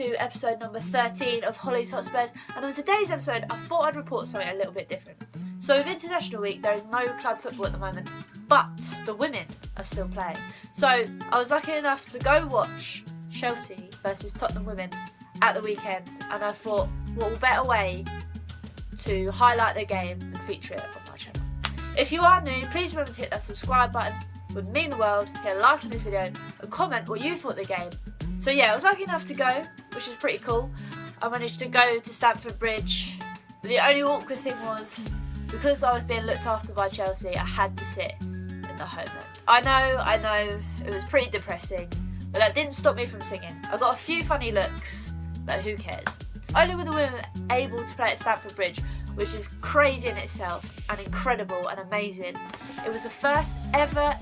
to episode number 13 of Hollie's Hotspurs, and on today's episode I thought I'd report something a little bit different. So with International Week there is no club football at the moment, but the women are still playing. So I was lucky enough to go watch Chelsea versus Tottenham women at the weekend, and I thought what better way to highlight the game and feature it on my channel. If you are new, please remember to hit that subscribe button. It would mean the world. Hit a like on this video and comment what you thought of the game. So yeah, I was lucky enough to go, which is pretty cool. I managed to go to Stamford Bridge. The only awkward thing was, because I was being looked after by Chelsea, I had to sit in the home end. I know, it was pretty depressing, but that didn't stop me from singing. I got a few funny looks, but who cares? Only were the women able to play at Stamford Bridge, which is crazy in itself and incredible and amazing. It was the first ever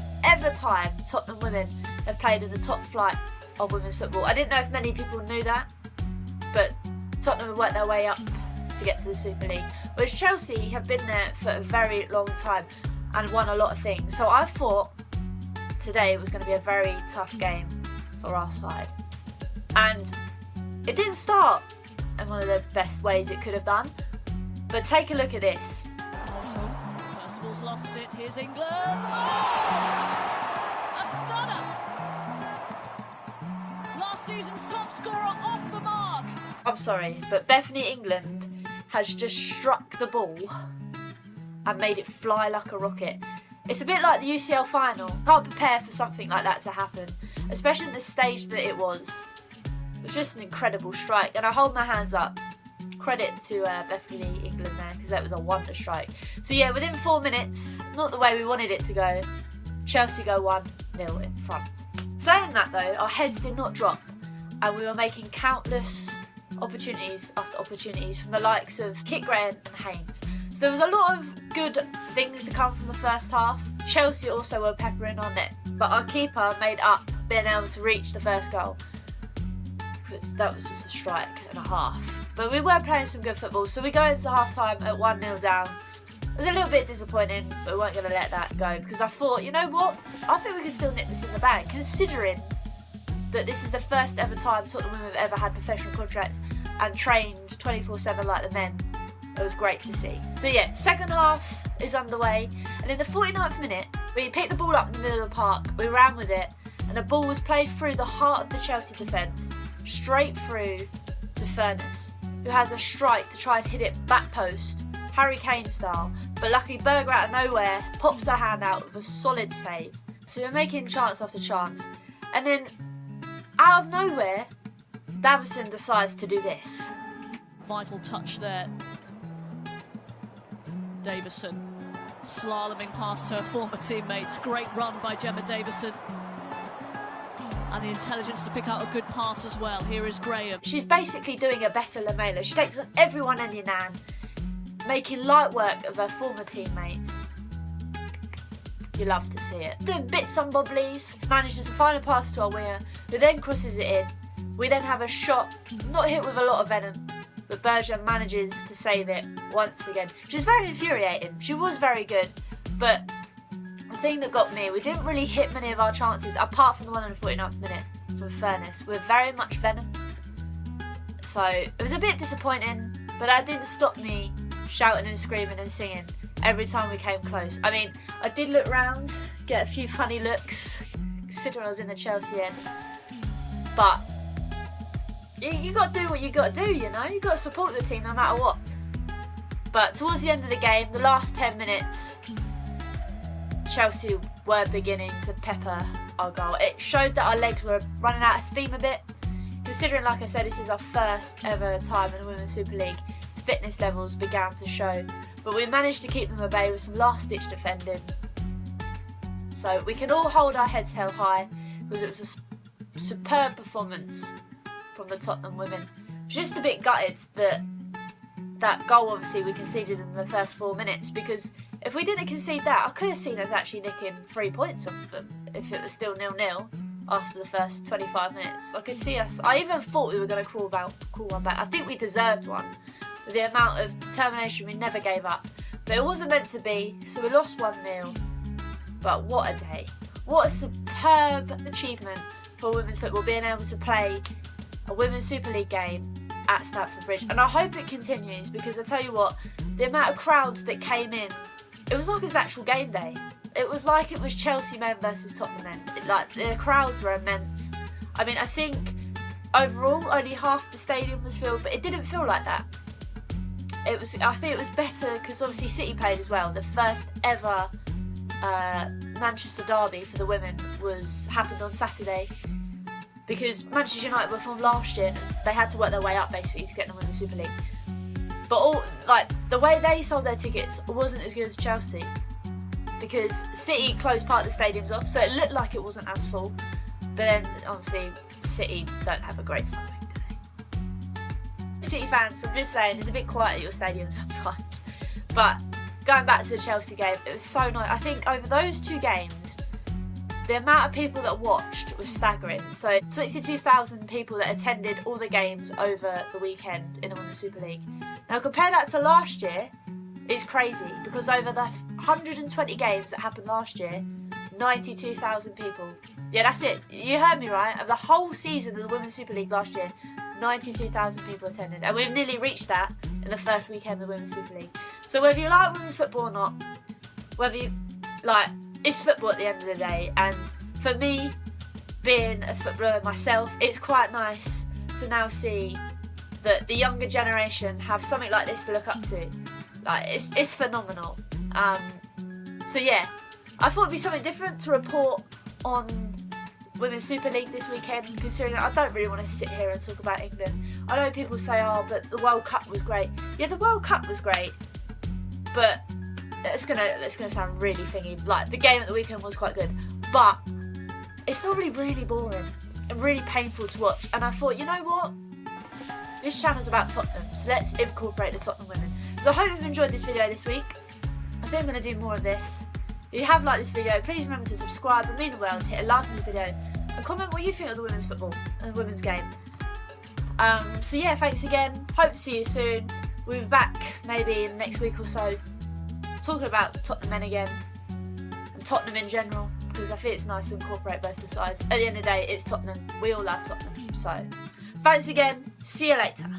time Tottenham women have played in the top flight of women's football. I didn't know if many people knew that, but Tottenham have worked their way up to get to the Super League, whereas Chelsea have been there for a very long time and won a lot of things. So I thought today was going to be a very tough game for our side, and it didn't start in one of the best ways it could have done. But take a look at this. Percival's lost it. Here's England. Oh! A stunner. Last season's top scorer off the mark. I'm sorry, but Bethany England has just struck the ball and made it fly like a rocket. It's a bit like the UCL final. Can't prepare for something like that to happen, especially at the stage that it was. It was just an incredible strike, and I hold my hands up. Credit to Bethany England there, because that was a wonder strike. So yeah, within 4 minutes, not the way we wanted it to go, Chelsea go 1-0 in front. Saying that though, our heads did not drop, and we were making countless opportunities after opportunities from the likes of Kit Graham and Haynes. So there was a lot of good things to come from the first half. Chelsea also were peppering on it, but our keeper made up being able to reach the first goal. That was just a strike and a half. But we were playing some good football, so we go into half time at 1-0 down. It was a little bit disappointing, but we weren't going to let that go, because I thought, you know what, I think we can still nip this in the bag, considering that this is the first ever time Tottenham women have ever had professional contracts and trained 24/7 like the men. It was great to see. So yeah, second half is underway, and in the 49th minute, we picked the ball up in the middle of the park, we ran with it, and the ball was played through the heart of the Chelsea defence, straight through to Furness, who has a strike to try and hit it back post, Harry Kane style, but luckily Berger out of nowhere pops her hand out with a solid save. So we're making chance after chance, and then out of nowhere Davison decides to do this. Vital touch there. Davison slaloming past her former teammates. Great run by Gemma Davison. And the intelligence to pick out a good pass as well. Here is Graham. She's basically doing a better Lamela. She takes on everyone in your nan, making light work of her former teammates. You love to see it. Doing bits and bobblies, manages to find a pass to our winger, who then crosses it in. We then have a shot, not hit with a lot of venom, but Berger manages to save it once again. She's very infuriating. She was very good, but the thing that got me, we didn't really hit many of our chances, apart from the one in the 49th minute from Furness. We're very much venom. So it was a bit disappointing, but that didn't stop me shouting and screaming and singing every time we came close. I mean, I did look round, get a few funny looks, considering I was in the Chelsea end. But you got to do what you got to do, you know? You got to support the team no matter what. But towards the end of the game, the last 10 minutes, Chelsea were beginning to pepper our goal. It showed that our legs were running out of steam a bit, considering, like I said, this is our first ever time in the Women's Super League. Fitness levels began to show, but we managed to keep them at bay with some last-ditch defending. So we can all hold our heads held high, because it was a superb performance from the Tottenham women. Just a bit gutted that goal, obviously, we conceded in the first 4 minutes, because if we didn't concede that, I could have seen us actually nicking 3 points off them if it was still 0-0 after the first 25 minutes. I could see us. I even thought we were going to crawl one back. I think we deserved one with the amount of determination we never gave up. But it wasn't meant to be, so we lost 1-0. But what a day. What a superb achievement for women's football, being able to play a Women's Super League game at Stamford Bridge, and I hope it continues, because I tell you what, the amount of crowds that came in, it was like it was actual game day. It was like it was Chelsea men versus Tottenham men. Like, the crowds were immense. I mean, I think overall only half the stadium was filled, but it didn't feel like that. I think it was better because obviously City played as well. The first ever Manchester derby for the women happened on Saturday, because Manchester United were from last year, and they had to work their way up basically to get in the Women's Super League. But the way they sold their tickets wasn't as good as Chelsea, because City closed part of the stadiums off, so it looked like it wasn't as full. But then obviously City don't have a great following, do they? City fans, I'm just saying, it's a bit quiet at your stadium sometimes. But going back to the Chelsea game, it was so nice. I think over those two games, the amount of people that watched was staggering. So 62,000 people that attended all the games over the weekend in the Women's Super League. Now compare that to last year, it's crazy, because over the 120 games that happened last year, 92,000 people. Yeah, that's it. You heard me right. Of the whole season of the Women's Super League last year, 92,000 people attended. And we've nearly reached that in the first weekend of the Women's Super League. So whether you like women's football or not, whether you it's football at the end of the day. And for me, being a footballer myself, it's quite nice to now see that the younger generation have something like this to look up to. Like, it's phenomenal. So yeah, I thought it'd be something different to report on Women's Super League this weekend, considering I don't really want to sit here and talk about England. I know people say, oh, but the World Cup was great. Yeah, the World Cup was great, but it's gonna sound really thingy. Like, the game at the weekend was quite good, but it's still really boring and really painful to watch. And I thought, you know what? This channel's about Tottenham, so let's incorporate the Tottenham women. So I hope you've enjoyed this video this week. I think I'm going to do more of this. If you have liked this video, please remember to subscribe, and mean the world, hit a like on the video, and comment what you think of the women's football and the women's game. So yeah, thanks again. Hope to see you soon. We'll be back maybe in the next week or so, talking about Tottenham men again, and Tottenham in general, because I think it's nice to incorporate both the sides. At the end of the day, it's Tottenham. We all love Tottenham. So thanks again. See you later.